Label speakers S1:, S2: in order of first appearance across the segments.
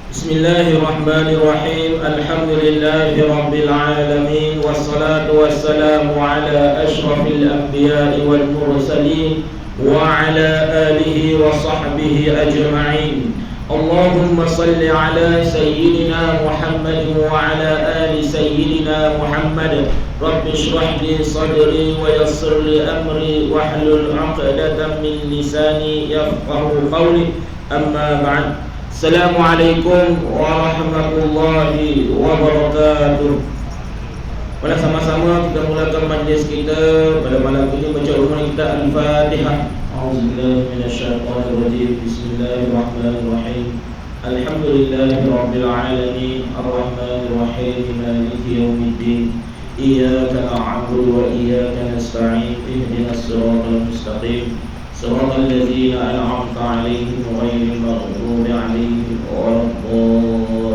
S1: Bismillahirrahmanirrahim. Alhamdulillahi rabbil alamin. Wassalatu wassalamu ala ashrafil anbiya'i wal mursalin wa ala alihi wa sahbihi ajma'in. Allahumma salli ala sayyidina Muhammad wa ala ali sayyidina Muhammad. Rabbi shrah li sadri wa yassir li amri wahlul 'uqdatam min lisani yafqahu qawli. Amma ba'd. Assalamualaikum warahmatullahi wabarakatuh. Pada sama-sama kita mulakan majlis kita pada malam ini baca ulangan kita Al-Fatihah. A'udzubillahi minasyaitonir rajim. Bismillahirrahmanirrahim. Alhamdulillahirabbil alamin, arrahmanir rahim, maliki yaumiddin. Iyyaka na'budu wa iyyaka nasta'in. Ihdinas siratal mustaqim. Shiratal ladzina an'amta 'alaihim ghairil maghdubi 'alaihim waladdallin.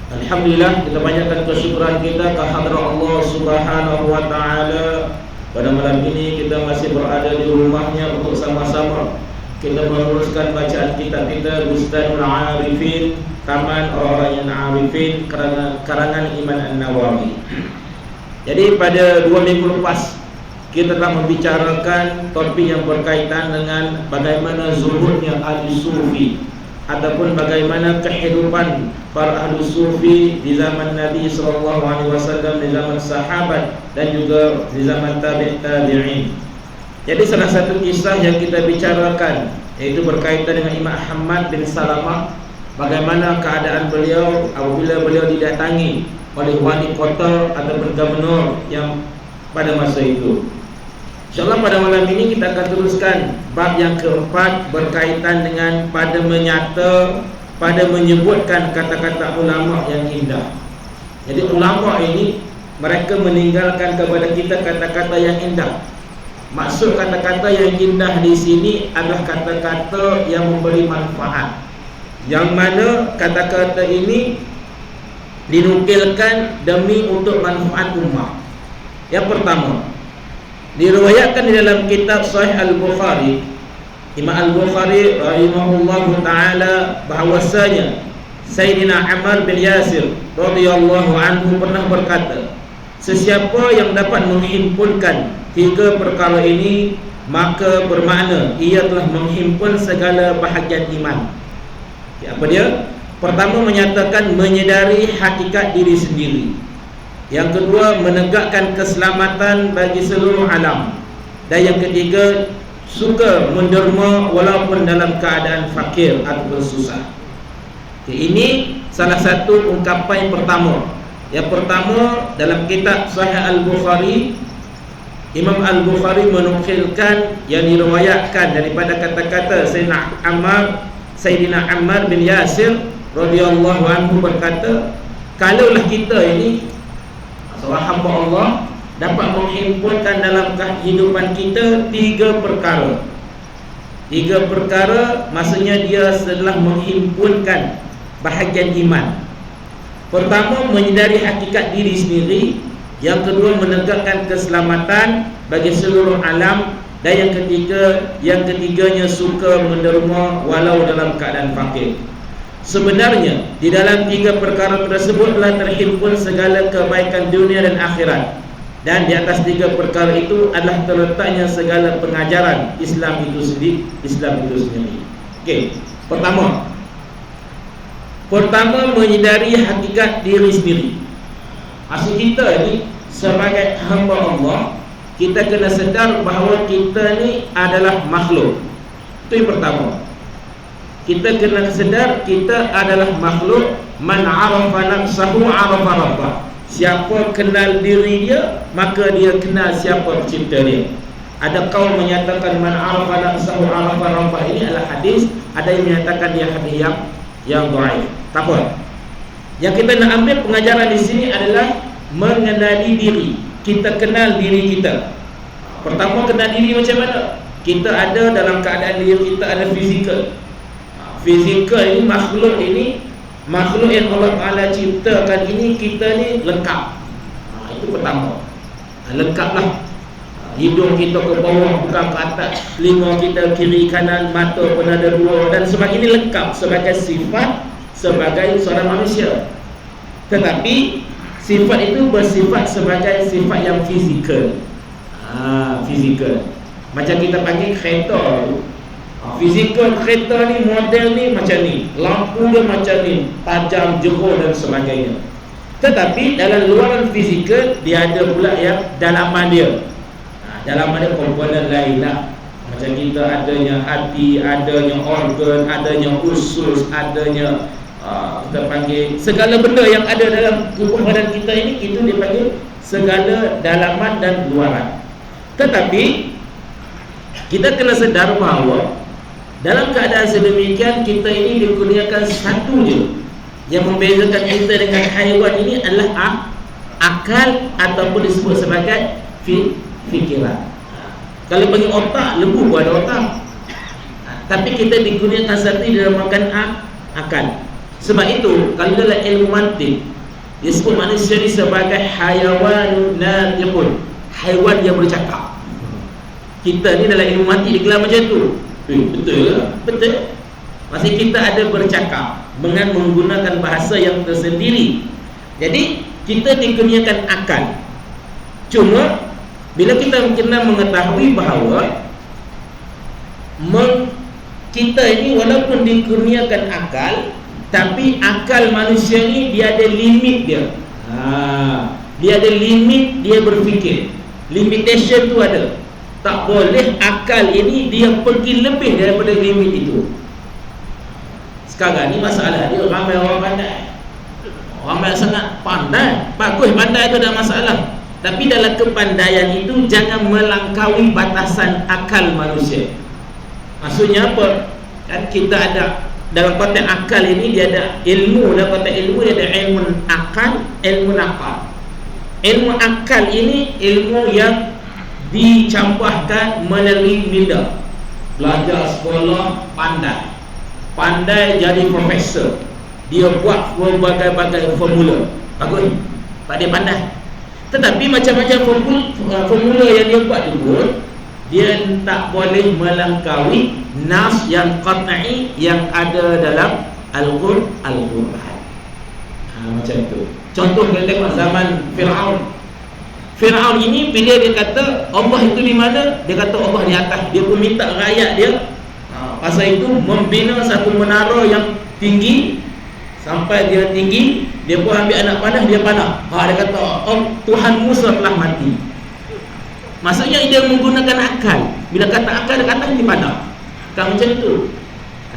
S1: Alhamdulillah, kita banyakkan kesyukuran kita kehadrat Allah Subhanahu wa taala. Pada malam ini kita masih berada di rumahnya untuk sama-sama kita meneruskan bacaan kitab kita Bustanul Arifin, Taman Orang-orang yang Arifin, karangan Imam An-Nawawi. Jadi pada 2 minggu lepas kita telah membicarakan topik yang berkaitan dengan bagaimana zuhudnya ahli sufi ataupun bagaimana kehidupan para ahli sufi di zaman Nabi SAW, di zaman sahabat dan juga di zaman tabi'in. Jadi salah satu kisah yang kita bicarakan yaitu berkaitan dengan Imam Ahmad bin Salamah, bagaimana keadaan beliau apabila beliau didatangi oleh wali kota ataupun gubernur yang pada masa itu. InsyaAllah pada malam ini kita akan teruskan bab yang keempat berkaitan dengan pada menyata, pada menyebutkan kata-kata ulama yang indah. Jadi ulama ini mereka meninggalkan kepada kita kata-kata yang indah. Maksud kata-kata yang indah di sini adalah kata-kata yang memberi manfaat, yang mana kata-kata ini dinukilkan demi untuk manfaat umat. Yang pertama, diriwayatkan di dalam kitab Sahih Al-Bukhari, Imam Al-Bukhari rahimahullahu taala, bahwasanya Sayyidina Ammar bin Yasir radhiyallahu anhu pernah berkata, sesiapa yang dapat menghimpunkan 3 perkara ini, maka bermakna ia telah menghimpun segala bahagian iman. Apa dia? Pertama, menyatakan menyedari hakikat diri sendiri. Yang kedua, menegakkan keselamatan bagi seluruh alam. Dan yang ketiga, suka menderma walaupun dalam keadaan fakir ataupun susah. Ini salah satu ungkapan yang pertama. Yang pertama, dalam kitab Sahih Al-Bukhari, Imam Al-Bukhari menukilkan yang diriwayatkan daripada kata-kata Sayyidina Ammar bin Yasir radhiyallahu anhu berkata, kalaulah kita ini seorang hamba Allah dapat menghimpunkan dalam kehidupan kita 3 perkara. 3 perkara maksudnya dia telah menghimpunkan bahagian iman. Pertama, menyedari hakikat diri sendiri. Yang kedua, menegakkan keselamatan bagi seluruh alam. Dan yang ketiganya suka menderma walau dalam keadaan fakir. Sebenarnya di dalam 3 perkara tersebut telah terhimpun segala kebaikan dunia dan akhirat. Dan di atas 3 perkara itu adalah terletaknya segala pengajaran Islam itu sendiri. Okey, Pertama, menyedari hakikat diri sendiri. Maksud kita ni sebagai hamba Allah, kita kena sedar bahawa kita ni adalah makhluk. Itu yang pertama. Kita kena sedar kita adalah makhluk. Man arafa nafsahu arafa rabbah. Siapa kenal diri dia, maka dia kenal siapa pencipta dia. Ada kaum menyatakan man arafa nafsahu arafa rabbah, ini adalah hadis. Ada yang menyatakan dia hadis yang dhaif. Tak apa. Yang kita nak ambil pengajaran di sini adalah mengenali diri. Kita kenal diri kita. Pertama, kenal diri macam mana? Kita ada dalam keadaan diri kita ada fizikal. Fizikal ini, makhluk yang Allah Ta'ala ciptakan ini, kita ni lengkap. Itu pertama. Lengkaplah. Hidung kita ke bawah bukan ke atas, telinga kita kiri kanan, mata pun ada dua, dan sebagainya, lengkap sebagai sifat sebagai seorang manusia. Tetapi sifat itu bersifat sebagai sifat yang fizikal. Fizikal. Macam kita panggil kereta. Fizikal kereta ni, model ni macam ni, lampu dia macam ni, tajam, jauh dan sebagainya. Tetapi dalam luaran fizikal dia ada pula yang dalaman dia. Dalaman dia komponen lain lah. Macam kita adanya hati, adanya organ, adanya usus, adanya kita panggil segala benda yang ada dalam tubuh badan kita ini, itu dipanggil segala dalaman dan luaran. Tetapi kita kena sedar bahawa dalam keadaan sedemikian, kita ini dikurniakan satu je yang membezakan kita dengan haiwan ini adalah akal, ataupun disebut sebagai fikiran. Kalau bagi otak, lembu pun ada otak. Tapi kita dikurniakan satu dinamakan akal. Sebab itu kalau dalam ilmu mantik disebut manusia ini sebagai hayawanun natiqun, haiwan yang bercakap. Kita ni dalam ilmu mantik digelar macam tu. Betul lah, betul. Maksudnya kita ada bercakap dengan menggunakan bahasa yang tersendiri. Jadi kita dikurniakan akal. Cuma bila kita kena mengetahui bahawa kita ini walaupun dikurniakan akal, tapi akal manusia ni dia ada limit dia. Dia ada limit dia berfikir. Limitation tu ada. Tak boleh akal ini dia pergi lebih daripada limit itu. Sekarang ni masalah dia, ramai orang pandai. Ramai sangat pandai. Bagus pandai tu dah masalah. Tapi dalam kepandaian itu jangan melangkaui batasan akal manusia. Maksudnya apa? Kan kita ada dalam konteks akal ini dia ada ilmu. Dalam konteks ilmu dia ada ilmu akal, ilmu nakal. Ilmu akal ini ilmu yang dicampurkan melalui minda. Belajar sekolah, pandai jadi profesor. Dia buat berbagai-bagai formula. Bagus. Pak dia pandai. Tetapi macam-macam formula yang dia buat tu pun, dia tak boleh melangkaui nas yang qat'i yang ada dalam Al-Quran. Macam tu. Contoh kita tengok zaman Fir'aun. Fir'aun ini bila dia kata Allah itu di mana, dia kata Allah di atas. Dia pun minta rakyat dia pasal itu membina satu menara yang tinggi. Sampai dia tinggi, dia pun ambil anak panah, dia panah. Dia kata Tuhan Musa telah mati. Maksudnya dia menggunakan akal. Bila kata akal, dia kata dia panah. Kan macam tu.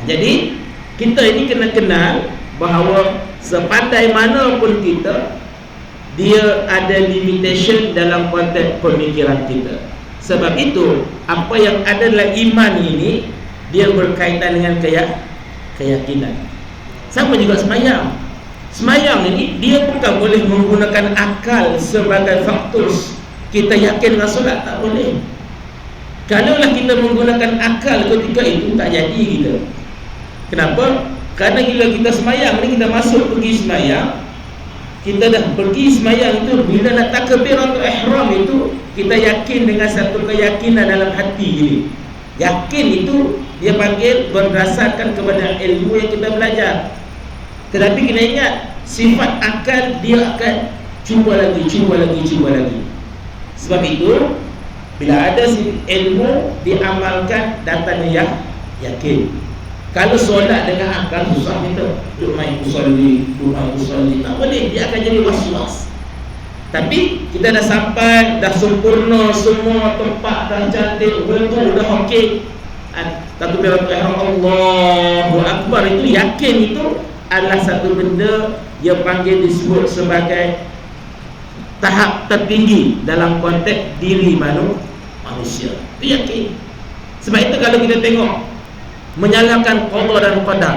S1: Jadi kita ini kena kenal bahawa sepandai mana pun kita, dia ada limitation dalam konteks pemikiran kita. Sebab itu apa yang ada dalam iman ini, dia berkaitan dengan keyakinan. Sama juga semayang. Semayang ini dia bukan boleh menggunakan akal sebagai faktor kita yakin dengan solat, tak boleh. Kalaulah kita menggunakan akal ketika itu, tak jadi kita. Kenapa? Kerana bila kita semayang ni, kita masuk pergi semayang, kita dah pergi semayang itu, bila nak takbiratul ihram itu, kita yakin dengan satu keyakinan dalam hati ini. Yakin itu dia panggil berdasarkan kepada ilmu yang kita belajar. Tetapi kena ingat, sifat akal dia akan cuba lagi. Sebab itu bila ada ilmu diamalkan, datangnya yakin. Kalau solat dengan akal susah kita. Duk main usolli, tak boleh, dia akan jadi was-was. Tapi kita dah sampai, dah sempurna semua tempat, dah cantik, wudu dah okey. Takbiratul ihram Allahu Akbar itu yakin, itu adalah satu benda yang panggil disebut sebagai tahap tertinggi dalam konteks diri manusia. Itu yakin. Sebab itu kalau kita tengok menyalahkan qada dan qadar.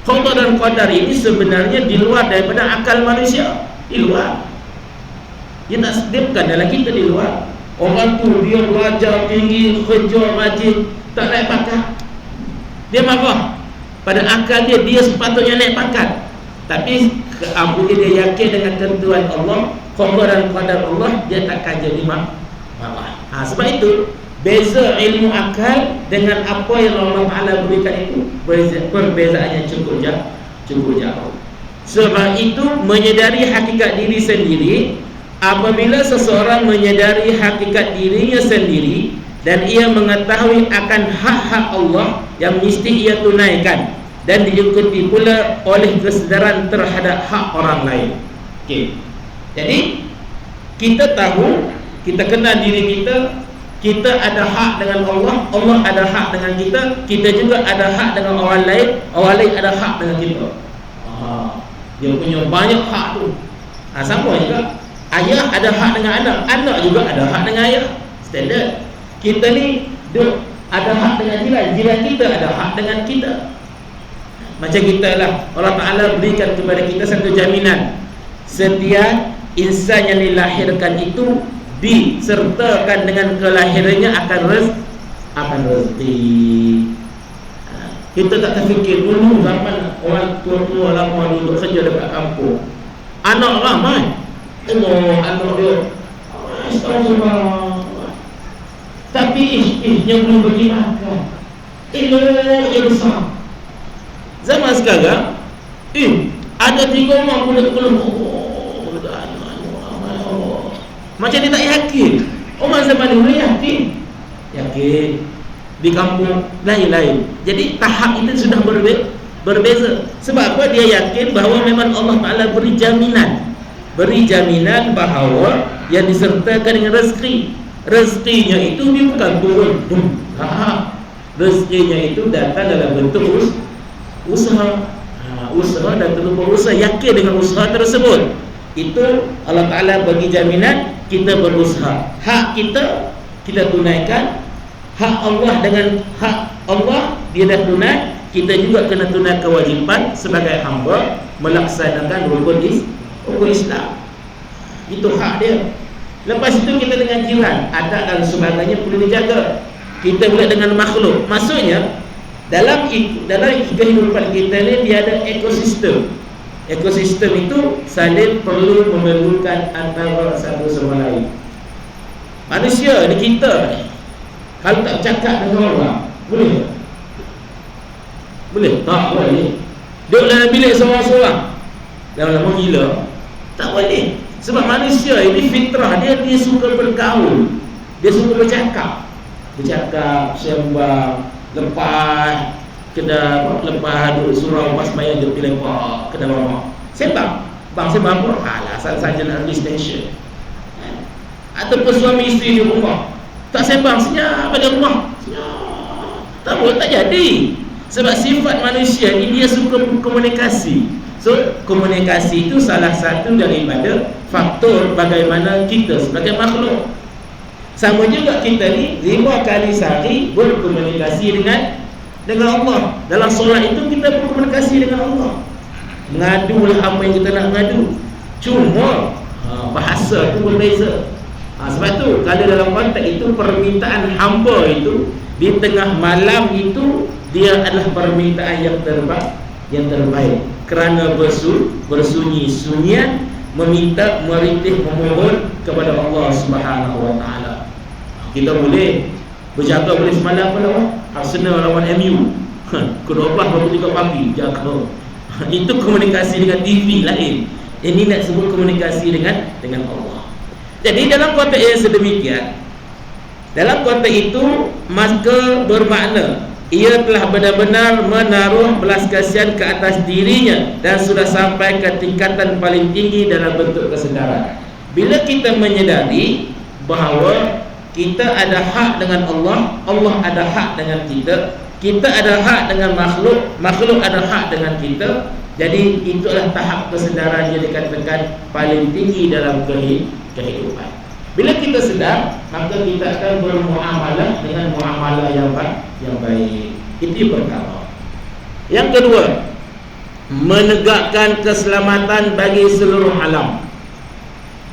S1: Qada dan qadar ini sebenarnya di luar daripada akal manusia. Di luar. Dia bukan dalam kita, di luar. Orang tu dia belajar tinggi, kerja rajin, tak naik pangkat. Dia marah. Pada akal dia sepatutnya naik pangkat. Tapi apabila dia yakin dengan ketentuan Allah, qada dan qadar Allah, dia takkan jadi marah. Sebab itu beza ilmu akal dengan apa yang Allah Ta'ala berikan itu perbezaannya cukup jauh. Sebab itu menyedari hakikat diri sendiri. Apabila seseorang menyedari hakikat dirinya sendiri dan ia mengetahui akan hak-hak Allah yang mesti ia tunaikan dan diikuti pula oleh kesedaran terhadap hak orang lain. Okey. Jadi kita tahu, kita kenal diri kita, kita ada hak dengan Allah, Allah ada hak dengan kita, kita juga ada hak dengan orang lain ada hak dengan kita. Dia punya banyak hak tu. Sama juga ayah ada hak dengan anak, anak juga ada hak dengan ayah. Standard. Kita ni ada hak dengan jiran kita ada hak dengan kita. Macam kita lah, Allah Ta'ala berikan kepada kita satu jaminan. Setiap insan yang dilahirkan itu disertakan dengan kelahirannya akan rezeki. Kita tak terfikir dulu zaman orang tua lama dulu kerja dekat kampung, anak ramai, anak dia tapi istihnya belum bagi makan, ia besar. Zaman sekarang ada 3 orang belum macam dia tak yakin. Orang zaman dulu yakin di kampung lain-lain. Jadi tahap itu sudah berbeza. Sebab apa? Dia yakin bahawa memang Allah Ta'ala beri jaminan bahawa yang disertakan dengan rezeki. Rezekinya itu dia bukan turun. Rezekinya itu datang dalam bentuk usaha. Usaha dan terus berusaha, yakin dengan usaha tersebut. Itu Allah Ta'ala bagi jaminan, kita berusaha. Hak kita tunaikan. Hak Allah dengan hak Allah dia dah tunai, kita juga kena tunai kewajipan sebagai hamba melaksanakan rukun Islam. Itu hak dia. Lepas itu kita dengan jiran, adat dan sebagainya perlu dijaga. Kita pula dengan makhluk. Maksudnya dalam kehidupan kita ni dia ada ekosistem. Ekosistem itu saling perlu memerlukan antara satu sama lain. Manusia ni, kita ni, kalau tak cakap dengan orang, boleh? Boleh? Tak boleh. Duduk dalam bilik seorang-seorang, lama-lama gila. Tak boleh. Sebab manusia ini fitrah dia suka bergaul, dia suka bercakap, sembang, lepas duduk surau pas sembahyang dia pergi lepak kedai mamak. Sembang apa? Alasan saja nak release tension. Ataupun suami isteri di rumah tak sembang, senyap pada rumah, senyap. Tak boleh, tak jadi. Sebab sifat manusia ini dia suka komunikasi. So komunikasi itu salah satu daripada faktor bagaimana kita sebagai makhluk. Sama juga kita ni 5 kali sehari berkomunikasi dengan Allah. Dalam solat itu kita berkomunikasi dengan Allah. Mengadulah apa yang kita nak mengadu. Cuma bahasa itu berbeza. Sebab tu kalau dalam konteks itu permintaan hamba itu di tengah malam itu dia adalah permintaan yang terbaik. Kerana bersunyi-sunyian meminta, merintih, memohon kepada Allah Subhanahu Wa Taala. Kita boleh berjaga, boleh semalam apa lawan Arsenal lawan MU. Ke-12 pagi jaga. Itu komunikasi dengan TV lain. Ini nak sebut komunikasi dengan Allah. Jadi dalam konteks yang sedemikian, dalam konteks itu maka bermakna ia telah benar-benar menaruh belas kasihan ke atas dirinya dan sudah sampai ke tingkatan paling tinggi dalam bentuk kesedaran. Bila kita menyedari bahawa kita ada hak dengan Allah, Allah ada hak dengan kita, kita ada hak dengan makhluk, makhluk ada hak dengan kita. Jadi itu adalah tahap kesedaran yang dikatakan paling tinggi dalam kehidupan. Bila kita sedar, maka kita akan bermuamalah dengan muamalah yang baik. Itu yang pertama. Yang kedua, menegakkan keselamatan bagi seluruh alam.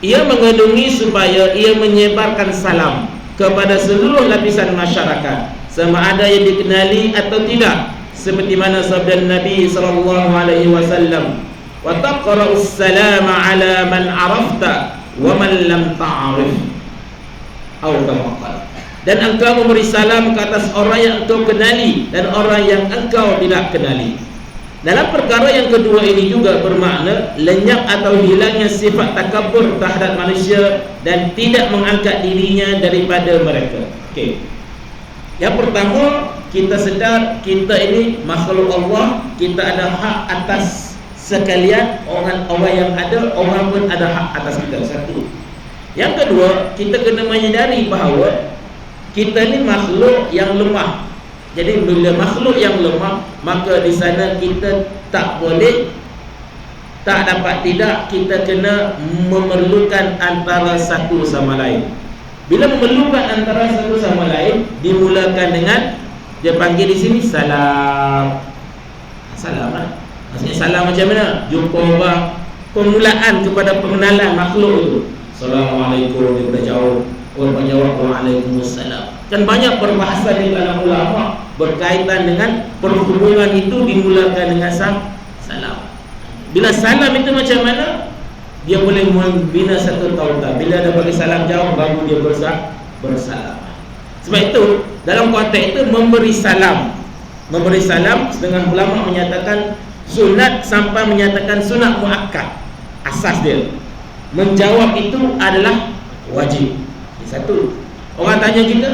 S1: Ia mengandungi supaya ia menyebarkan salam kepada seluruh lapisan masyarakat, sama ada yang dikenali atau tidak, seperti mana sabda Nabi sallallahu alaihi wasallam, wa taqra'us salama ala man arafta wa man lam ta'rif. Atau kama qala. Dan engkau memberi salam ke atas orang yang engkau kenali dan orang yang engkau tidak kenali. Dalam perkara yang kedua ini juga bermakna lenyap atau hilangnya sifat takabur terhadap manusia dan tidak mengangkat dirinya daripada mereka. Okey. Yang pertama, kita sedar kita ini makhluk Allah, kita ada hak atas sekalian, orang yang ada, orang pun ada hak atas kita. Satu. Yang kedua, kita kena menyadari bahawa kita ni makhluk yang lemah. Jadi bila makhluk yang lemah, maka di sana kita tak boleh, tak dapat tidak, kita kena memerlukan antara satu sama lain. Bila memerlukan antara satu sama lain, dimulakan dengan, dia panggil di sini salam. Salam lah. Maksudnya salam macam mana? Jumpa orang, permulaan kepada pengenalan makhluk itu. Assalamualaikum, dia berjauh. Orang menjawab waalaikumsalam. Kan banyak perbahasan di kalangan ulama berkaitan dengan perhubungan itu dimulakan dengan salam. Bila salam itu macam mana? Dia boleh membina satu tautan. Bila ada bagi salam jauh, baru dia bersalam. Sebab itu dalam konteks itu memberi salam. Memberi salam, setengah ulama menyatakan sunat sampai menyatakan sunat muakkad. Asas dia. Menjawab itu adalah wajib. Satu, orang tanya kita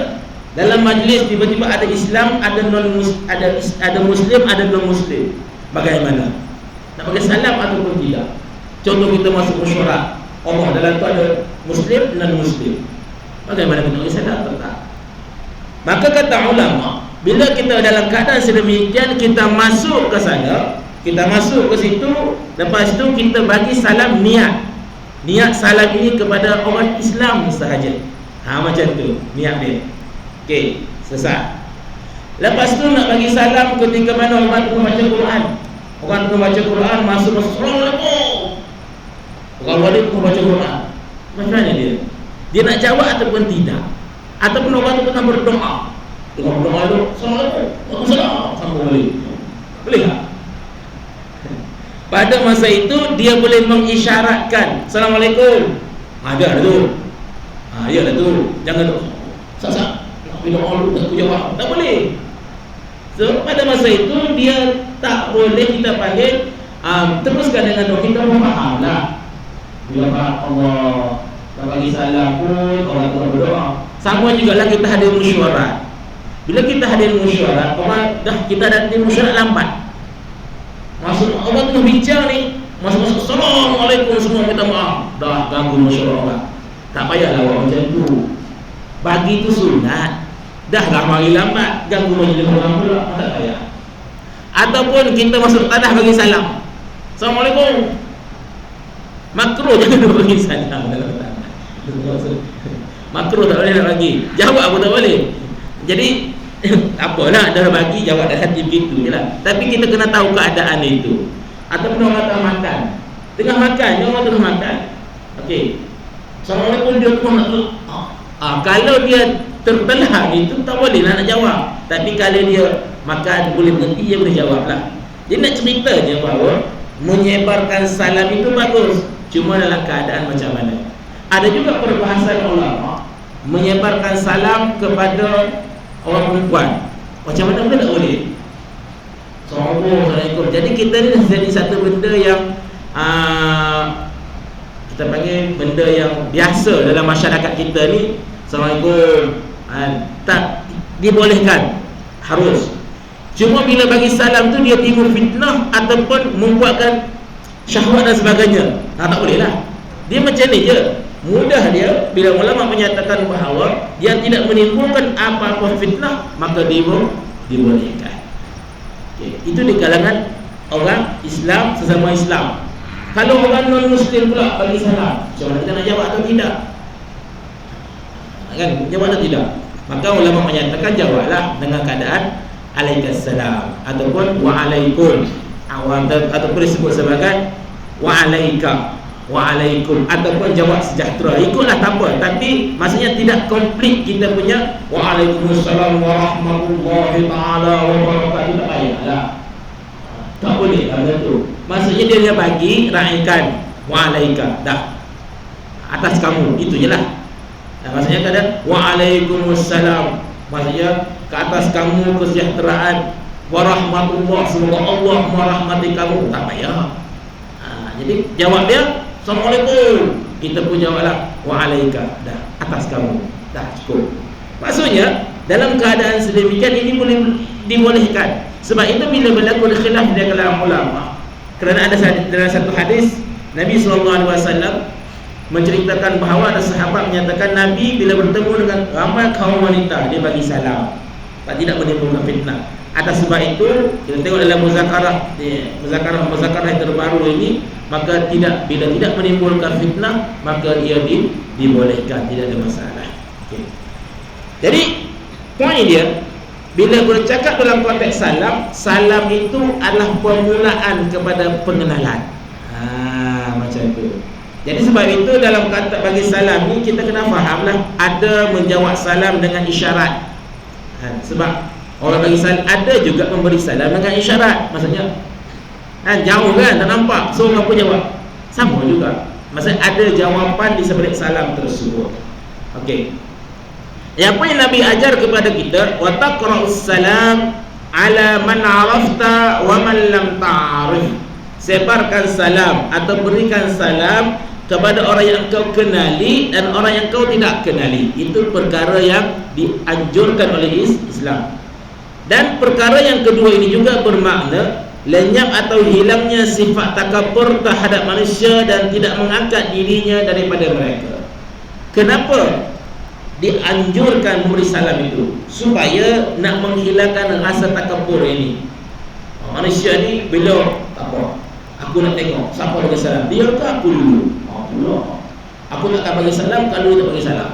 S1: dalam majlis, tiba-tiba ada Islam, ada non-Muslim, ada Muslim, ada non-Muslim. Bagaimana? Nak bagi salam ataupun tidak? Contoh kita masuk mesyuarat, Allah dalam tu ada Muslim, non-Muslim. Bagaimana kita bagi salam atau tak? Maka kata ulama, bila kita dalam keadaan sedemikian, kita masuk ke sana, kita masuk ke situ, lepas tu kita bagi salam niat. Niat salam ini kepada orang Islam sahaja. Macam tu niat dia. Okey, selesai. Lepas tu nak bagi salam ketika mana orang tu baca Quran. Orang tu baca Quran, masuk Assalamualaikum. Orang tu baca Quran. Macam mana dia? Dia nak jawab ataupun tidak? Ataupun orang tu tengah berdoa. Tengah berdoa tu, Assalamualaikum. Waalaikumsalam. Sambung balik. Boleh tak? Pada masa itu dia boleh mengisyaratkan Assalamualaikum. Ada tu. Iyalah tu. Jangan tu. Sak-sak. Nak pergi doa dulu, tak jawab. Tak boleh. So pada masa itu dia tak boleh kita panggil teruskan dengan doa. Kita pun faham lah. Bila faham Allah tak bagi salam pun orang tu berdoa. Sama juga lah kita hadir mesyuarat. Bila kita hadir mesyuarat, orang dah kita hadir mesyuarat lambat. Maksud orang tengah bincang ni, masuk-masuk Assalamualaikum semua minta maaf. Dah ganggu mesyuarat orang. Tak payahlah orang macam tu. Bagi tu sunat. Dah lah mari lambat, ganggu majlis orang pula, tak payah. Ataupun kita masuk tanah bagi salam. Assalamualaikum. Makruh jangan bagi salam dalam tanah. Makruh tak boleh nak bagi. Jawab pun tak boleh. Jadi apalah, dah bagi jawab dah hati begitu je lah. Tapi kita kena tahu keadaan itu. Ataupun orang tengah makan. Tengah makan, orang tengah makan. Okey. Assalamualaikum, dia pun nak kalau dia tertelah itu tak boleh nak jawab. Tapi kalau dia makan boleh berhenti, dia boleh jawab lah. Dia nak cerita je bahawa menyebarkan salam itu bagus, cuma dalam keadaan macam mana. Ada juga perbahasan ulama menyebarkan salam kepada orang perempuan. Macam mana pun tak boleh. Assalamualaikum. Jadi kita ni dah jadi satu benda yang kita panggil benda yang biasa dalam masyarakat kita ni. Assalamualaikum. Tak dibolehkan, harus. Cuma bila bagi salam tu dia timbul fitnah ataupun membuatkan syahwat dan sebagainya. Tak boleh lah. Dia macam ni je. Mudah dia bila ulama menyatakan bahawa dia tidak menimbulkan apa-apa fitnah, maka dibolehkan. Okay. Itu di kalangan orang Islam sesama Islam. Kalau orang non-Muslim pula bagi salam, macam mana kita nak jawab atau tidak? Kan, jawab atau tidak? Maka ulama menyatakan jawablah dengan keadaan alaikassalam ataupun waalaikum, ataupun disebut sebagai waalaika, waalaikum, ataupun jawab sejahtera. Ikutlah tak apa, tapi maksudnya tidak komplit kita punya waalaikumsalam warahmatullahi taala wabarakatuh. Tak payahlah. Tak boleh ada tu. Maksudnya dia bagi raikan waalaika dah atas kamu, itu je lah. Maksudnya kadang waalaikumsalam, maksudnya ke atas kamu kesejahteraan, warahmatullah, semoga Allah merahmati kamu. Tak payah. Jadi jawab dia assalamualaikum, kita pun jawablah waalaika, dah atas kamu, dah cukup. Maksudnya dalam keadaan sedemikian ini boleh dibolehkan. Sebab itu bila berlaku khilaf di kalangan ulama, kerana ada dalam satu hadis Nabi SAW menceritakan bahawa ada sahabat menyatakan Nabi bila bertemu dengan ramai kaum wanita dia bagi salam, tak tidak menimbulkan fitnah. Atas sebab itu kita tengok dalam muzakarah yang terbaru ini, maka bila tidak menimbulkan fitnah, maka ia dibolehkan, tidak ada masalah. Okay. Jadi poin dia, bila bercakap dalam konteks salam itu adalah permulaan kepada pengenalan. Macam itu. Jadi sebab itu dalam kata bagi salam ni kita kena fahamlah, ada menjawab salam dengan isyarat. Sebab orang bagi salam ada juga memberi salam dengan isyarat. Maksudnya jauh kan, tak nampak, so apa jawab? Sama juga. Maksudnya ada jawapan di sebalik salam tersebut. Okey. Apa yang Nabi ajar kepada kita, wa taqra'us salam ala man 'arafta wa man lam ta'rif. Sebarkan salam atau berikan salam kepada orang yang kau kenali dan orang yang kau tidak kenali. Itu perkara yang dianjurkan oleh Islam. Dan perkara yang kedua ini juga bermakna lenyap atau hilangnya sifat takabur terhadap manusia dan tidak mengangkat dirinya daripada mereka. Kenapa dianjurkan memberi salam itu? Supaya nak menghilangkan rasa takabur ini. Manusia ni bila apa, aku nak tengok siapa bagi salam, dia ke aku dulu? Aku tak akan bagi salam kalau dia tak bagi salam.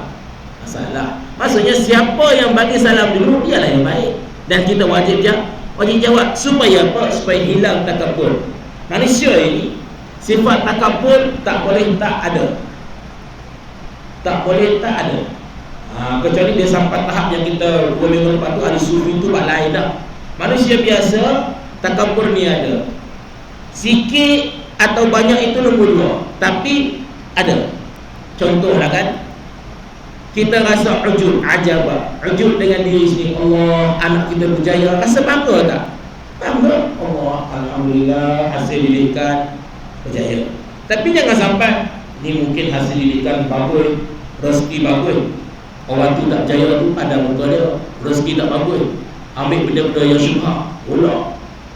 S1: Masalah. Maksudnya siapa yang bagi salam dulu, dialah yang baik. Dan kita wajib jawab. Supaya apa? Supaya hilang takabur. Manusia ini sifat takabur tak boleh tak ada. Tak boleh tak ada. Kecuali dia sampai tahap yang kita 2 minggu lepas tu ahli sufi tu buat lain dah. Manusia biasa takabur ni ada. Sikit atau banyak itu nombor 2, tapi ada. Contohlah kan, kita rasa ujub, ajabah, ujub dengan diri sendiri. Allah, anak kita berjaya, rasa bangga tak? Bangga. Allah, alhamdulillah hasil didikan berjaya. Tapi jangan sampai ni mungkin hasil didikan bagus, rezeki bagus, orang tu tak berjaya tu pada muka dia, rezeki tak bagus, ambil benda-benda yang syubhah.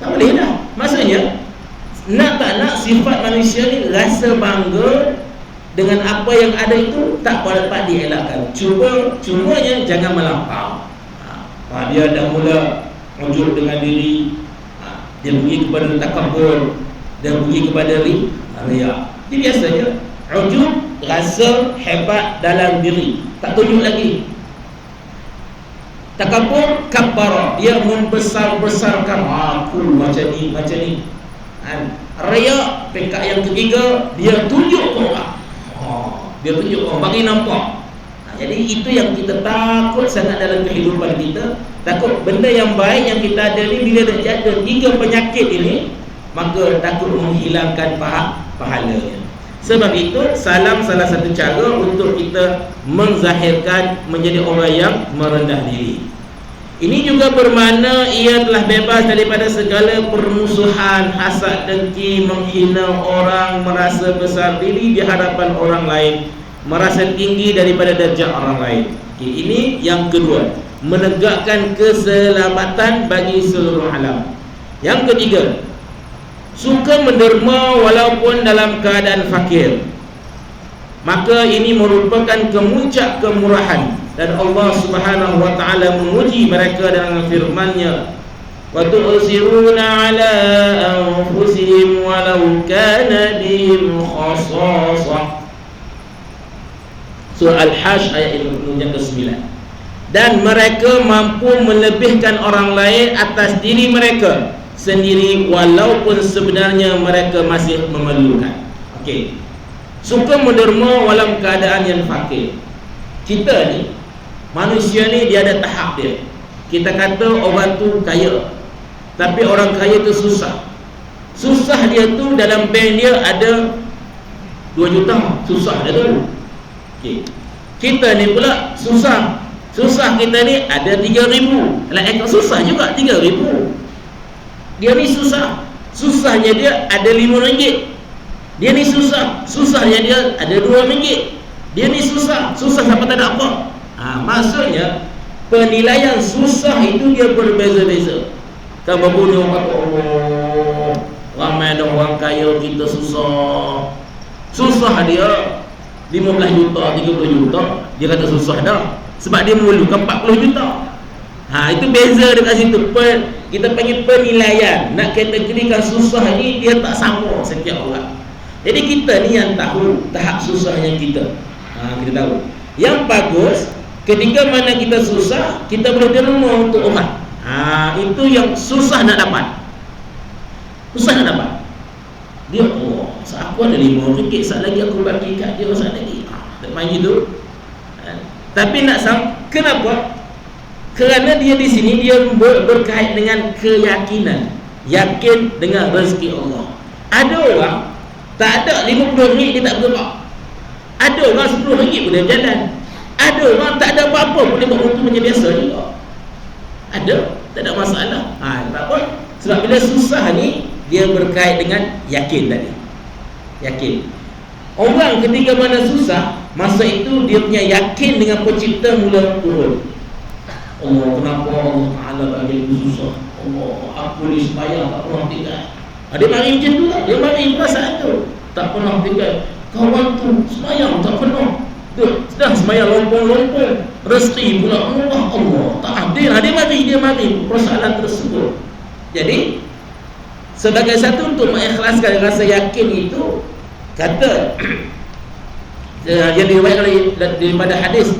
S1: Tak boleh dah. Maksudnya nak tak nak sifat manusia ni rasa bangga dengan apa yang ada itu tak dapat dielakkan. Cumanya jangan melampau. Dia dah mula ujub dengan diri, dia pergi kepada takabur, dia pergi kepada riya. Dia biasanya ujub, rasa hebat dalam diri, tak tunjuk lagi. Takabur, kabbara, dia membesar-besarkan aku macam ni. Riya, pekat yang ketiga, dia tunjuk ke orang. Dia tunjuk orang, bagi nampak. Jadi itu yang kita takut sangat dalam kehidupan kita. Takut benda yang baik yang kita ada ni, bila dah jatuh 3 penyakit ini, maka takut menghilangkan pahalanya. Sebab itu salam salah satu cara untuk kita menzahirkan menjadi orang yang merendah diri. Ini juga bermakna ia telah bebas daripada segala permusuhan, hasad, dengki, menghina orang, merasa besar diri di hadapan orang lain, merasa tinggi daripada darjat orang lain. Ini yang kedua, menegakkan keselamatan bagi seluruh alam. Yang ketiga, suka menderma walaupun dalam keadaan fakir. Maka ini merupakan kemuncak kemurahan. Dan Allah Subhanahu wa ta'ala memuji mereka dengan firman-Nya, wa tu'siruna 'ala anfusihim walau kana bihim khasasah. Surah Al-Hajj ayat yang ke-9. Dan mereka mampu melebihkan orang lain atas diri mereka sendiri walaupun sebenarnya mereka masih memerlukan. Okey. Suka menderma walau keadaan yang fakir. Kita ni, manusia ni dia ada tahap dia. Kita kata orang tu kaya, tapi orang kaya tu susah. Susah dia tu dalam bank dia ada 2 juta. Susah dia tu. Okay. Kita ni pula susah. Susah kita ni ada 3,000. Susah juga 3,000. Dia ni susah. Susahnya dia ada RM5. Dia ni susah. Susahnya dia ada RM2. Dia ni susah. Susah sampai tak ada apa. Maksudnya penilaian susah itu dia berbeza-beza. Kan baru ni orang kata, Allah, ramai ada orang kaya kita susah. Susah dia 15 juta, 30 juta, dia kata susah dah. Sebab dia memerlukan 40 juta. Itu beza dekat situ. Kita panggil penilaian. Nak kategorikan susah ni, dia tak sama setiap orang. Jadi kita ni yang tahu tahap susahnya kita. Kita tahu. Yang bagus, ketika mana kita susah, kita boleh derma untuk orang. Itu yang susah nak dapat. Susah nak dapat. Dia, aku ada RM5, saat lagi aku bagi kat dia, saat lagi. Tak main gitu. Tapi kenapa? Kerana dia di sini dia berkait dengan keyakinan, yakin dengan rezeki Allah. Ada orang tak ada RM50 dia tak bergerak. Ada orang RM10 pun dia berjalan. Ada orang tak ada apa-apa pun dia buat untung macam biasa juga. Ada, tak ada masalah. Kenapa? Sebab bila susah ni dia berkait dengan yakin tadi. Yakin. Orang ketika mana susah, masa itu dia punya yakin dengan pencipta mula turun. Allah, kenapa Allah Ta'ala bagi aku susah? Allah, aku ni sembahyang tak pernah tinggal. Dia mari macam tu lah. Dia mari perasaan tu, tak pernah tinggal. Kawan tu sembahyang tak pernah. Sedang sembahyang lompong-lompong, rezeki pula Allah tak adil. Dia mari persoalan tersebut. Jadi sebagai satu untuk mengikhlaskan rasa yakin itu, kata yang diriwayatkan daripada hadis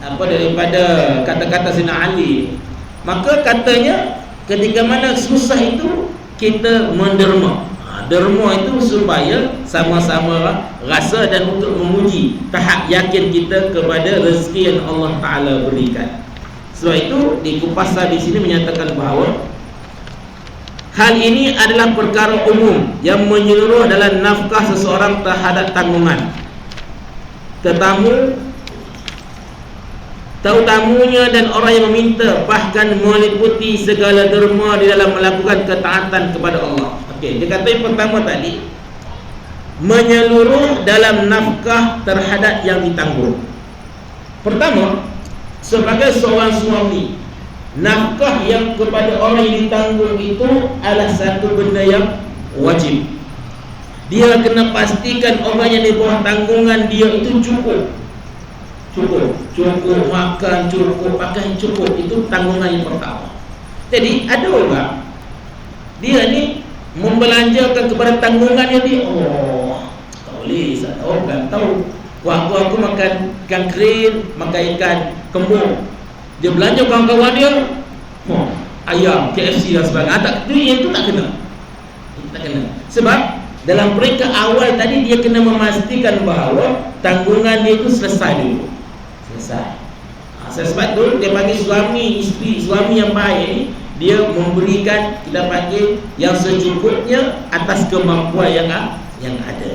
S1: daripada kata-kata Sayyidina Ali, maka katanya ketika mana susah itu kita menderma. Derma itu supaya sama-sama rasa dan untuk memuji tahap yakin kita kepada rezeki yang Allah Ta'ala berikan. Sebab itu di Kupasan di sini menyatakan bahawa hal ini adalah perkara umum yang menyeluruh dalam nafkah seseorang terhadap tanggungan. Tamu-tamunya dan orang yang meminta, bahkan meliputi segala derma di dalam melakukan ketaatan kepada Allah. Dia kata yang pertama tadi, menyeluruh dalam nafkah terhadap yang ditanggung. Pertama, sebagai seorang suami, nafkah yang kepada orang yang ditanggung itu adalah satu benda yang wajib. Dia kena pastikan orang yang di bawah tanggungan dia itu cukup makan, cukup pakai, cukup. Itu tanggungan yang pertama. Jadi ada orang dia ni membelanjakan kepada tanggungannya dia. Tak boleh, saya tahu kan, tahu aku makan ikan kering, makan ikan kembung. Dia belanja kawan-kawan dia ayam, KFC dan sebagainya. Yang itu tak kena. Sebab dalam peringkat awal tadi dia kena memastikan bahawa tanggungan dia itu selesai dulu. Sebab tu dia bagi isteri suami yang baik ni, dia memberikan, kita panggil yang secukupnya atas kemampuan yang ada.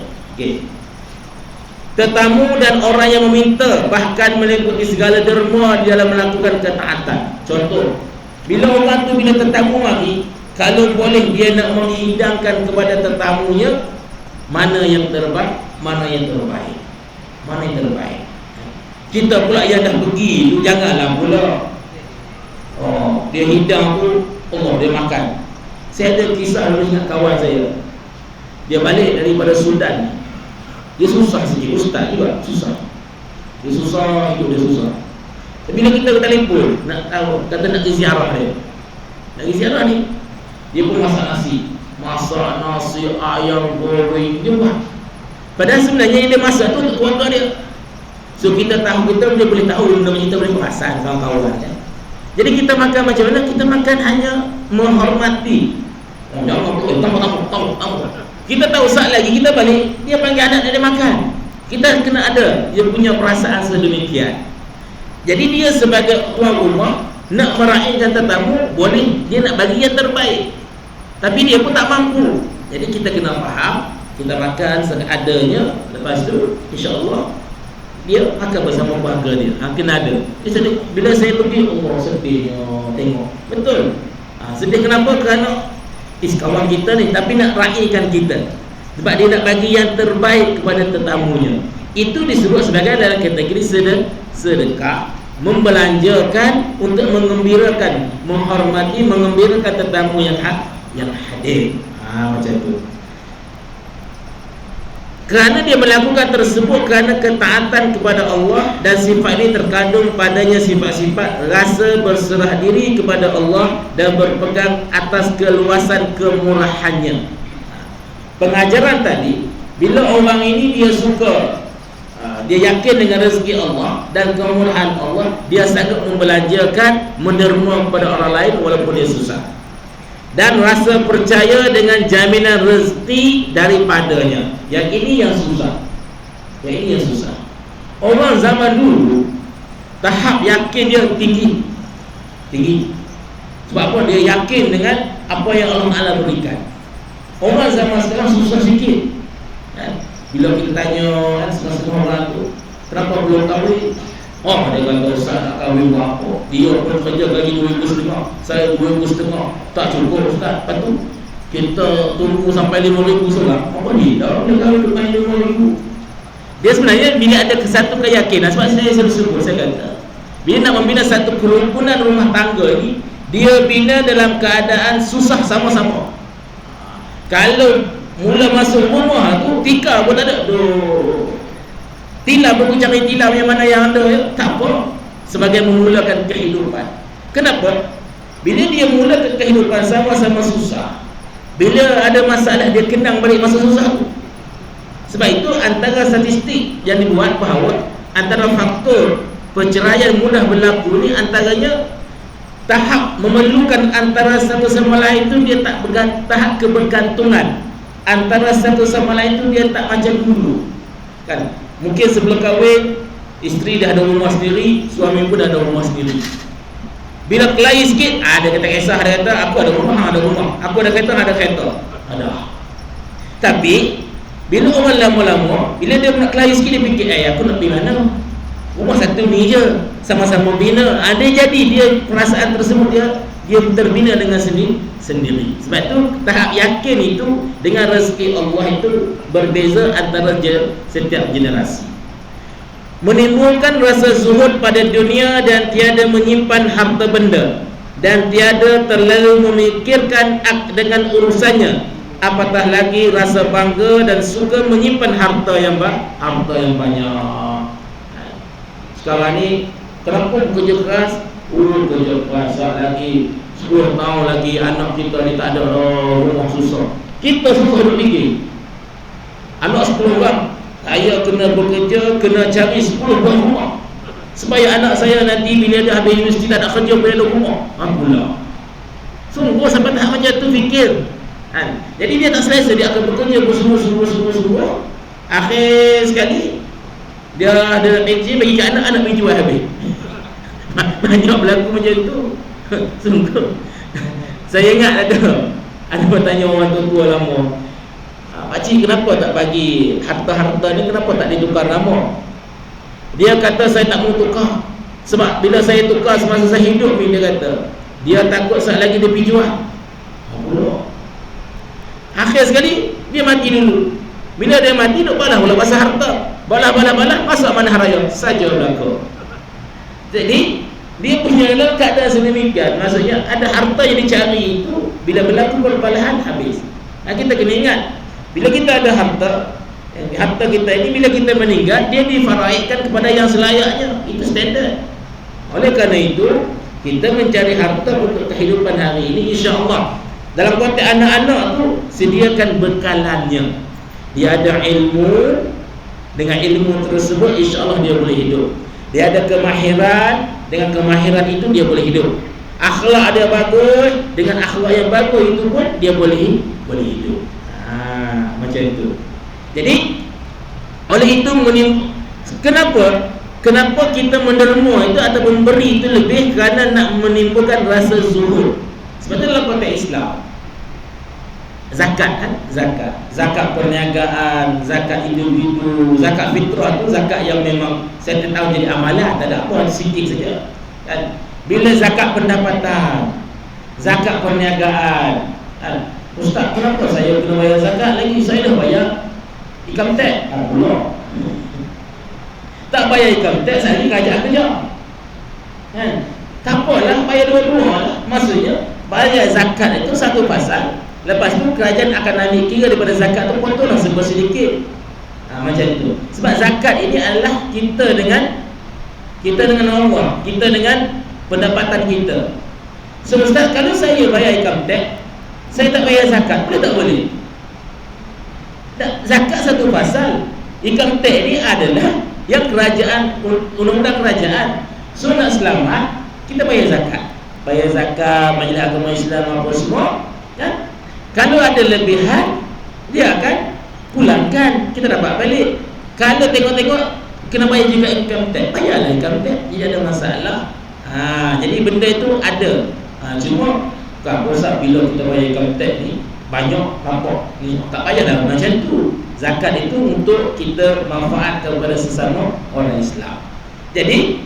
S1: Tetamu dan orang yang meminta, bahkan meliputi segala derma di dalam melakukan ketaatan. Contoh, bila orang tu bila tetamu mari, kalau boleh dia nak menghidangkan kepada tetamunya, mana yang terbaik. Kita pula yang dah pergi tu janganlah pula dia hidang tu, dia makan. Saya ada kisah dulu ingat kawan saya, dia balik daripada Sudan. Dia susah sikit, ustaz juga susah. Dia susah. Tapi bila kita telefon nak tahu, kata nak pergi ziarah dia. Nak pergi ziarah ni, dia pun masak nasi, ayam goreng, dia buat. Padahal sebenarnya yang dia masak tu untuk keluarga dia. So kita dia boleh tahu, kita boleh perasan kawan-kawan kan? Jadi kita makan macam mana? Kita makan hanya menghormati. Tahu. Kita tahu saat lagi kita balik, dia panggil anak dia makan. Kita kena ada dia punya perasaan sedemikian. Jadi dia sebagai tuan rumah nak meraihkan tetamu, boleh dia nak bagi yang terbaik. Tapi dia pun tak mampu. Jadi kita kena faham, kita makan seadanya. Lepas tu insya-Allah dia akan bersama keluarga dia. Kena ada. Bila saya pergi, Allah sedihnya tengok. Betul. Sedih kenapa? Kerana kawan kita ni tapi nak raihkan kita. Sebab dia nak bagi yang terbaik kepada tetamunya. Itu disebut sebagai dalam kategori sedekah, membelanjakan untuk mengembirakan, menghormati, mengembirakan tetamu yang hadir. Macam tu. Kerana dia melakukan tersebut kerana ketaatan kepada Allah, dan sifat ini terkandung padanya sifat-sifat rasa berserah diri kepada Allah dan berpegang atas keluasan kemurahannya. Pengajaran tadi, bila orang ini dia suka, dia yakin dengan rezeki Allah dan kemurahan Allah, dia sangat membelanjakan, menderma kepada orang lain walaupun dia susah, dan rasa percaya dengan jaminan rezeki daripadanya. Yang ini yang susah. Yang ini yang susah. Orang zaman dulu tahap yakin dia tinggi. Sebab apa? Dia yakin dengan apa yang Allah Ta'ala berikan. Orang zaman sekarang susah sikit. Bila kita tanya setengah-setengah orang tu, kenapa belum kahwin? Dia kata, Ustaz nak kahwin berapa? Dia pun kerja gaji 2,500, saya 2,500, tak cukup Ustaz. Lepas tu kita tunggu sampai 5,000 seorang. Apa dia? Dia kahwin dengan 5,000. Dia sebenarnya bila ada satu keyakinan. Sebab saya sebut, saya kata, bila nak membina satu kerukunan rumah tangga ni, dia bina dalam keadaan susah sama-sama. Kalau mula masuk rumah tu, tikar pun tak ada. Tilam pun cari tilam yang mana yang ada, tak apa. Sebagai memulakan kehidupan. Kenapa? Bila dia mulakan kehidupan sama-sama susah, bila ada masalah dia kenang balik masa susah tu. Sebab itu antara statistik yang dibuat bahawa antara faktor perceraian mudah berlaku ni, antaranya tahap memerlukan antara satu sama lain tu dia tak tahap kebergantungan antara satu sama lain tu dia tak macam dulu. Kan? Mungkin sebelum kahwin isteri dah ada rumah sendiri, suami pun dah ada rumah sendiri. Bila kelahi sikit, dia kata kisah, dia kata aku ada rumah, aku ada kereta, ada. Tapi bila orang lama-lama, bila dia nak kelahi sikit, dia fikir, aku nak pergi mana? Rumah satu ni je, sama-sama bina. Dia jadi dia perasaan tersebut dia terbina dengan sendiri. Sebab tu tahap yakin itu dengan rezeki Allah itu berbeza antara setiap generasi. Menimbulkan rasa zuhud pada dunia dan tiada menyimpan harta benda, dan tiada terlalu memikirkan dengan urusannya, apatah lagi rasa bangga dan suka menyimpan harta yang banyak. Sekarang ni kenapa bekerja keras? Kerja keras lagi 10 tahun lagi anak kita ni tak ada rumah, susah. Kita susah duk fikir. Anak 10 orang, saya kena bekerja, kena cari 10 buah rumah supaya anak saya nanti bila dia habis universiti tak ada kerja, boleh ada rumah. Pula sungguh sampai tahap macam tu fikir. Jadi dia tak selesa, dia akan bekerja bersungguh-sungguh. Akhir sekali dia ada pension bagi ke anak pergi jual habis. Banyak berlaku macam tu. Sungguh. Saya ingat ada bertanya orang tua lama, pakcik kenapa tak bagi harta-harta ni, kenapa tak ditukar nama? Dia kata saya tak mau tukar, sebab bila saya tukar semasa saya hidup ni, dia kata dia takut saat lagi dia pergi jual. Akhir sekali dia mati dulu. Bila dia mati, duk balah pula pasal harta. Balah masuk mana raya saja belaka. Jadi dia punya keadaan sedemikian. Maksudnya ada harta yang dicari itu bila berlaku perbalahan habis. Kita kena ingat, bila kita ada harta kita ini bila kita meninggal, dia difaraidkan kepada yang selayaknya. Itu standard. Oleh kerana itu kita mencari harta untuk kehidupan hari ini, insya-Allah. Dalam konteks anak-anak tu, sediakan bekalannya. Dia ada ilmu, dengan ilmu tersebut insya-Allah dia boleh hidup. Dia ada kemahiran, dengan kemahiran itu dia boleh hidup. Akhlak dia bagus, dengan akhlak yang bagus itu pun dia boleh hidup. Macam itu. Jadi oleh itu kenapa kita menderma itu atau memberi itu lebih kerana nak menimbulkan rasa zuhud. Sebab dalam konteks Islam, zakat kan? Zakat perniagaan, zakat individu, zakat fitrah tu zakat yang memang saya tahu jadi amalan, tak ada apa, sikit saja kan? Bila zakat pendapatan, zakat perniagaan kan? Ustaz, kenapa saya kena bayar zakat lagi? Saya dah bayar income tax. Allah, tak bayar income tax, saya ni kerajaan kerja kan? Tak apalah, bayar dua-dua lah. Maksudnya bayar zakat itu satu pasal, lepas tu kerajaan akan ambil kira daripada zakat tu, potonglah sedikit. Macam tu. Sebab zakat ini adalah kita dengan Allah, kita dengan pendapatan kita. So Ustaz, kalau saya bayar income tax, saya tak bayar zakat, boleh tak boleh? Zakat satu pasal, income tax ni adalah yang kerajaan, undang-undang kerajaan. So nak selamat, kita bayar zakat. Bayar zakat, Majlis Agama Islam apa semua kan? Kalau ada lebihan, dia akan pulangkan, kita dapat balik. Kalau tengok-tengok kena bayar juga income tax, bayarlah income tax, tidak ada masalah. Jadi benda itu ada. Cuma kan Ustaz, bila kita bayar income tax ni banyak nampak ni, tak payahlah macam tu. Zakat itu untuk kita manfaat kepada sesama orang Islam. Jadi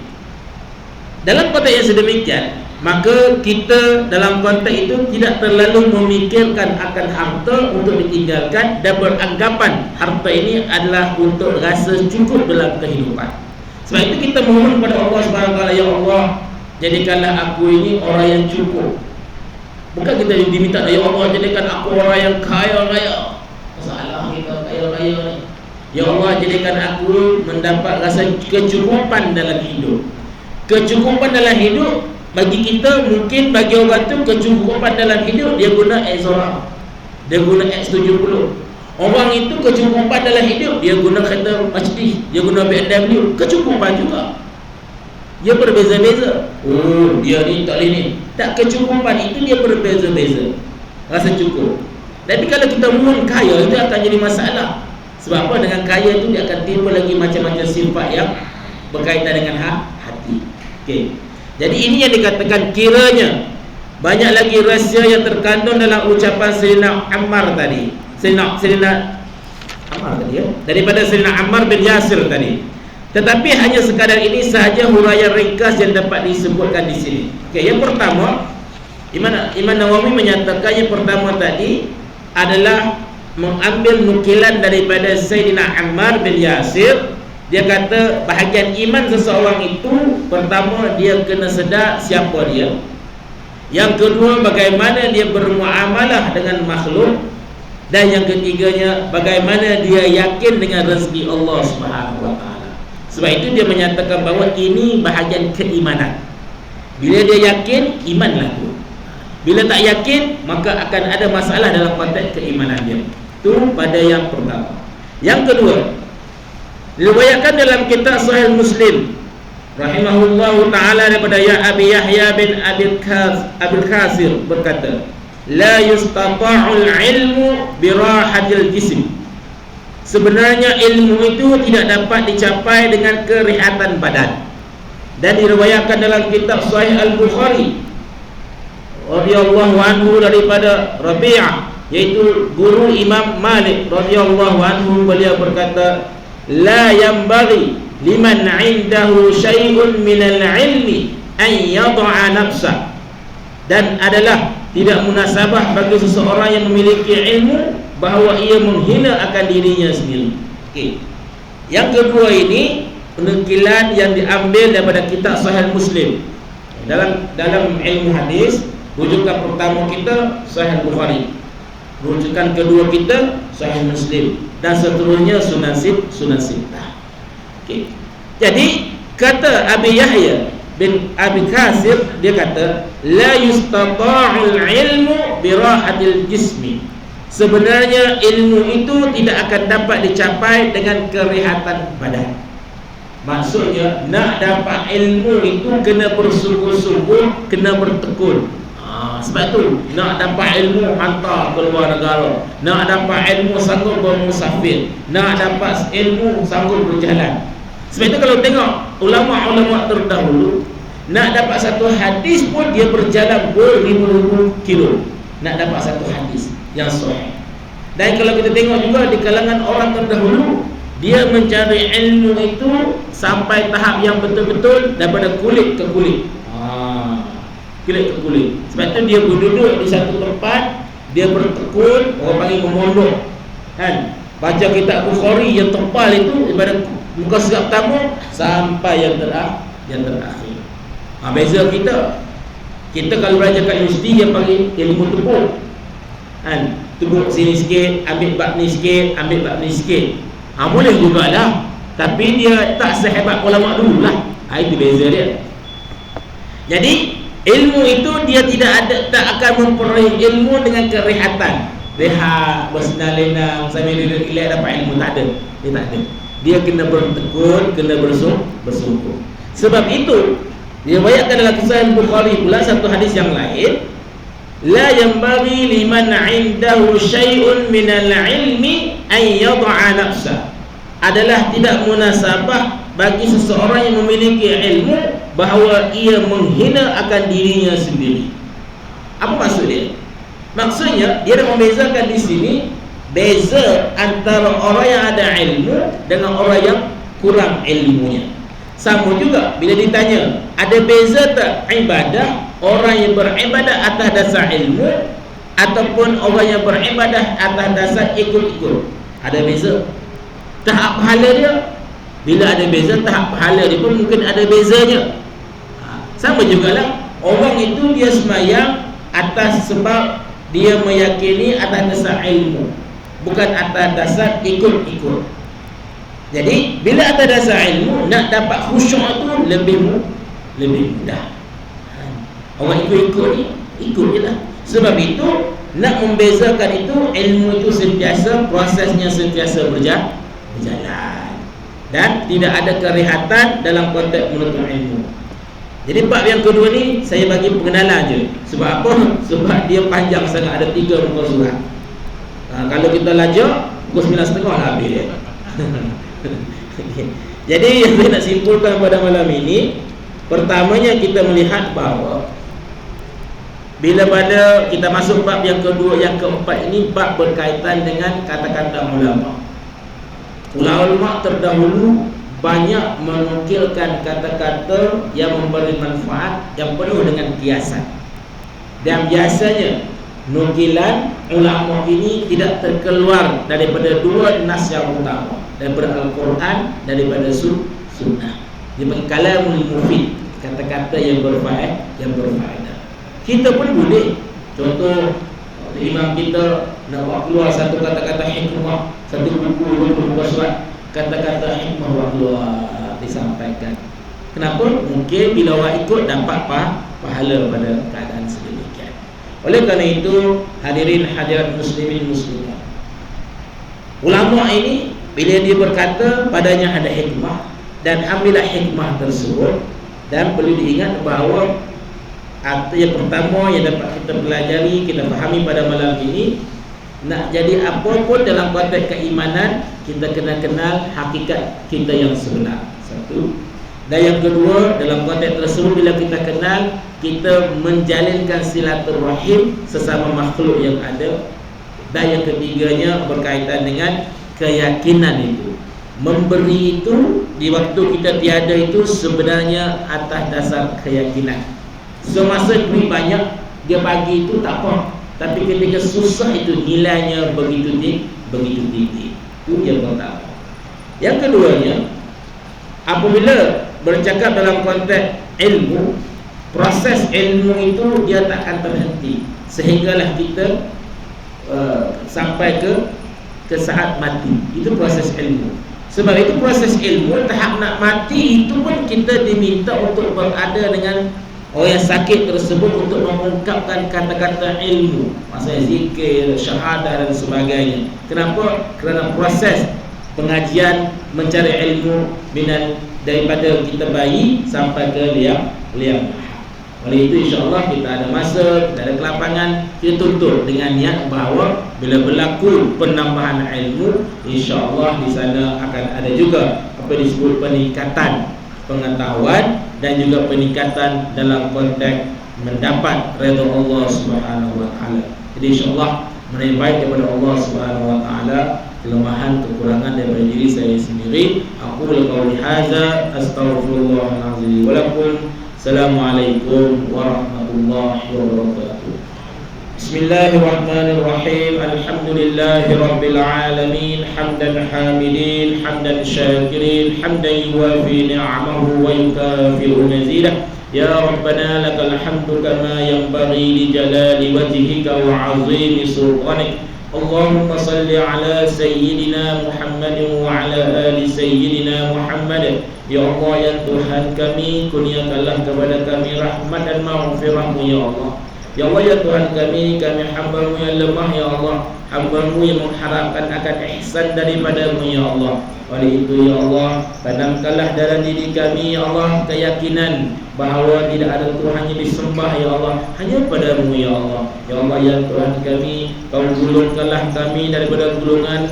S1: dalam konteks yang sedemikian, maka kita dalam konteks itu tidak terlalu memikirkan akan harta untuk ditinggalkan dan beranggapan harta ini adalah untuk rasa cukup dalam kehidupan. Sebab itu kita mohon kepada Allah SWT, ya Allah, jadikanlah aku ini orang yang cukup. Bukan kita diminta, ya Allah, jadikan aku orang yang kaya raya. Masalah kita kaya raya ni. Ya Allah, jadikan aku mendapat rasa kecukupan dalam hidup. Kecukupan dalam hidup bagi kita, mungkin bagi orang tu kecukupan dalam hidup dia guna X-Zora, dia guna X70. Orang itu kecukupan dalam hidup dia guna kereta Mercedes, dia guna BMW, kecukupan juga. Dia berbeza-beza. Oh, dia ni tak boleh ni. Tak, kecukupan itu dia berbeza-beza rasa cukup. Tapi kalau kita mohon kaya, itu akan jadi masalah. Sebab apa? Dengan kaya itu dia akan timbul lagi macam-macam sifat yang berkaitan dengan hati. Okey. Jadi ini yang dikatakan kiranya banyak lagi rahsia yang terkandung dalam ucapan Sayyidina Ammar tadi. Sayyidina Ammar tadi ya. Daripada Sayyidina Ammar bin Yasir tadi. Tetapi hanya sekadar ini sahaja huraian ringkas yang dapat disebutkan di sini. Okey, yang pertama, Imam Nawawi menyatakan yang pertama tadi adalah mengambil nukilan daripada Sayyidina Ammar bin Yasir. Dia kata bahagian iman seseorang itu, pertama dia kena sedar siapa dia. Yang kedua, bagaimana dia bermuamalah dengan makhluk. Dan yang ketiganya, bagaimana dia yakin dengan rezeki Allah Subhanahu wa taala. Sebab itu dia menyatakan bahawa ini bahagian keimanan. Bila dia yakin, imanlah tu. Bila tak yakin, maka akan ada masalah dalam konteks keimanan dia. Itu pada yang pertama. Yang kedua, diriwayatkan dalam kitab Sahih Muslim rahimahullahu taala daripada Abi Yahya bin Abil Khasir berkata, la yustata'ul ilmu birahatil jism. Sebenarnya ilmu itu tidak dapat dicapai dengan kerehatan badan. Dan diriwayatkan dalam kitab Sahih Al-Bukhari radhiyallahu anhu daripada Rabi'ah, yaitu guru Imam Malik radhiyallahu anhu, beliau berkata, la yanbaghi liman 'indahu syai'un minal 'ilmi an yad'a nafsah. Dan adalah tidak munasabah bagi seseorang yang memiliki ilmu bahawa ia menghina akan dirinya sendiri. Okey. Yang kedua ini penukilan yang diambil daripada kitab Sahih Muslim. Dalam ilmu hadis, rujukan pertama kita Sahih Bukhari, rujukan kedua kita Sahih Muslim, dan seterusnya Sunan Sittah. Okey. Jadi kata Abi Yahya bin Abi Khasir, dia kata la yustata'ul ilmu birahatil jismi. Sebenarnya ilmu itu tidak akan dapat dicapai dengan kerehatan badan. Maksudnya nak dapat ilmu itu kena bersungguh-sungguh, kena bertekun. Sebab tu nak dapat ilmu hantar ke luar negara, nak dapat ilmu sanggup bermusafir, nak dapat ilmu sanggup berjalan. Sebab itu kalau tengok ulama-ulama terdahulu, nak dapat satu hadis pun dia berjalan beribu-ribu kilo nak dapat satu hadis. yang sahih. Dan kalau kita tengok juga di kalangan orang terdahulu, dia mencari ilmu itu sampai tahap yang betul-betul daripada kulit ke kulit. Kulit ke kulit. Sebab itu dia berduduk di satu tempat, dia bertekun, orang panggil memondok, kan? Baca kitab Bukhari yang tebal itu daripada muka surat pertama sampai yang terakhir. Beza kita. Kita kalau belajar kat universiti dia panggil ilmu tepuk, kan? Tepuk sini sikit, ambil bab ni sikit, ambil bab ni sikit. Boleh jugalah, tapi dia tak sehebat ulama dulu lah. Itu beza dia. Jadi ilmu itu dia tak akan memperoleh ilmu dengan kerehatan. Rehat, bersenang lenang sambil relax dapat ilmu, tak ada. Dia tak ada. Dia kena bertekun, kena bersungguh. Sebab itu diriwayatkan dalam kisah Bukhari pula satu hadis yang lain, la yanbaghi liman 'indahu syai'un minal 'ilmi an yad'a nafsa. Adalah tidak munasabah bagi seseorang yang memiliki ilmu bahawa ia menghina akan dirinya sendiri. Apa maksud dia? Maksudnya dia nak membezakan di sini beza antara orang yang ada ilmu dengan orang yang kurang ilmunya. Sama juga bila ditanya, ada beza tak ibadah orang yang beribadah atas dasar ilmu ataupun orang yang beribadah atas dasar ikut-ikut? Ada beza. Tahap pahala dia, bila ada beza, tahap pahala dia pun mungkin ada bezanya. Sama jugalah orang itu dia sembahyang atas sebab dia meyakini atas dasar ilmu, bukan atas dasar ikut-ikut. Jadi bila atas dasar ilmu, nak dapat khusyuk itu lebih mudah. Orang ikut-ikut ni, ikut je lah. Sebab itu nak membezakan itu, ilmu itu sentiasa, prosesnya sentiasa berjalan, dan tidak ada kerehatan dalam konteks menuntut ilmu. Jadi bab yang kedua ni saya bagi pengenalan je. Sebab apa? Sebab dia panjang sangat, ada 3 muka surat. Kalau kita lajar pukul 9.30 lah habis dia. Jadi yang saya nak simpulkan pada malam ini, pertamanya kita melihat bahawa bila pada kita masuk bab yang kedua, yang keempat ini, bab berkaitan dengan kata-kata ulama. Ulama terdahulu banyak menukilkan kata-kata yang memberi manfaat yang penuh dengan kiasan. Dan biasanya nukilan ulama ini tidak terkeluar daripada 2 nas yang utama, daripada Al-Quran, daripada Sunnah. Dia panggil kalamul mufid, kata-kata yang berfaedah. Kita pun boleh, contoh imam kita nak buat keluar satu kata-kata hikmah, satu buku 20 surat, kata-kata hikmah buat keluar disampaikan. Kenapa? Mungkin bila orang ikut dapat pahala pada keadaan sedemikian. Oleh kerana itu, hadirin hadirat muslimin muslimat, ulama ini bila dia berkata padanya ada hikmah, dan ambillah hikmah tersebut. Dan perlu diingat bahawa yang pertama yang dapat kita pelajari, kita fahami pada malam ini, nak jadi apa pun dalam konteks keimanan, kita kena kenal hakikat kita yang sebenar. Satu. Dan yang kedua, dalam konteks tersebut bila kita kenal, kita menjalinkan silaturahim sesama makhluk yang ada. Dan yang ketiganya berkaitan dengan keyakinan itu. Memberi itu di waktu kita tiada itu sebenarnya atas dasar keyakinan. Semasa duit banyak dia bagi itu tak apa, tapi ketika susah itu nilainya begitu tinggi. Itu yang pertama. Yang keduanya, apabila bercakap dalam konteks ilmu, proses ilmu itu dia tak akan terhenti sehinggalah kita sampai ke saat mati. Itu proses ilmu. Sebab itu proses ilmu, tahap nak mati itu pun kita diminta untuk berada dengan orang yang sakit tersebut untuk mengungkapkan kata-kata ilmu, maksudnya zikir, syahadah dan sebagainya. Kenapa? Kerana proses pengajian mencari ilmu daripada kita bayi sampai ke liang. Oleh itu insya-Allah kita ada masa, kita ada kelapangan, kita tuntut dengan niat bahawa bila berlaku penambahan ilmu, insya-Allah di sana akan ada juga apa disebut peningkatan pengetahuan dan juga peningkatan dalam konteks mendapat redha Allah Subhanahu wa taala. Jadi insya-Allah menerima baik daripada Allah Subhanahu wa taala, kelemahan kekurangan daripada diri saya sendiri. Aku qauli hadza astaghfirullahalazim wa lakum. Assalamualaikum warahmatullahi wabarakatuh. Bismillahirrahmanirrahim. Alhamdulillahi rabbil alamin, hamdan hamidin, hamdan syakirin, hamdan yuwafi ni'amahu wa yukafi'u mazidah. Ya Rabbana lakal hamdu kama yanbaghi li jalali wajhika wa 'azimi sultanik. Allahumma salli ala sayyidina Muhammadin wa ala ali sayyidina Muhammad. Ya Allah, ya Tuhan kami, kurniakanlah kepada kami rahmat dan maghfirah-Mu ya Allah. Ya Allah, ya Tuhan kami hamba-Mu yang lemah ya Allah, hamba-Mu yang mengharapkan akan ihsan daripada-Mu ya Allah. Oleh itu ya Allah, tanamkanlah dalam diri kami ya Allah keyakinan bahawa tidak ada Tuhan yang disembah ya Allah, hanya pada-Mu ya Allah. Ya Allah, ya Tuhan kami, Kau golongkanlah kami daripada golongan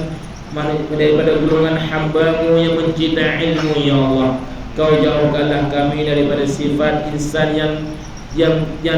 S1: hamba-Mu yang mencintai ilmu ya Allah. Kau jauhkanlah kami daripada sifat insan yang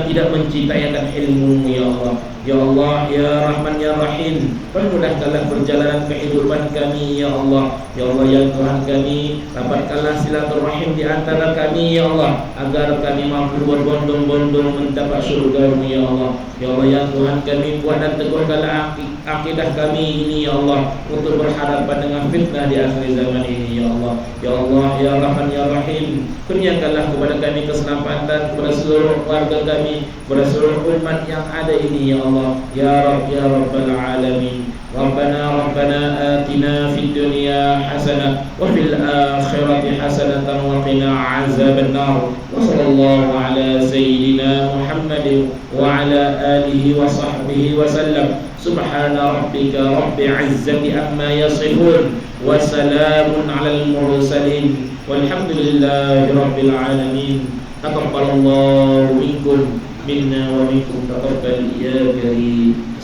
S1: tidak mencintai akan ilmu-Mu ya Allah. Ya Allah, ya Rahman ya Rahim, permudahkanlah perjalanan kehidupan kami ya Allah. Ya Allah, ya Tuhan kami, dapatkanlah silaturahim di antara kami ya Allah, agar kami mampu berbondong-bondong mendapat syurga-Mu ya Allah. Ya Allah, ya Tuhan kami, kuat dan teguhkanlah akidah kami ini ya Allah, untuk berhadapan dengan fitnah di akhir zaman ini ya Allah. Ya Allah, ya Rahman ya Rahim, kurniakanlah kepada kami keselamatan, kepada seluruh keluarga kami, kepada seluruh umat yang ada ini ya Allah. Ya Rabb ya Rabbal Alamin. Rabbana atina fid dunya hasanah wa fil akhirati hasanatan wa qina azaban nar. Wa sallallahu ala sayyidina Muhammad wa ala alihi wa sahbihi wa sallam. Subhana rabbika rabbil izzati amma yasifun wa salamun alal mursalin walhamdulillahi rabbil alamin. Taqabbalallahu minkum minna wa minkum, taqabbal ya karim.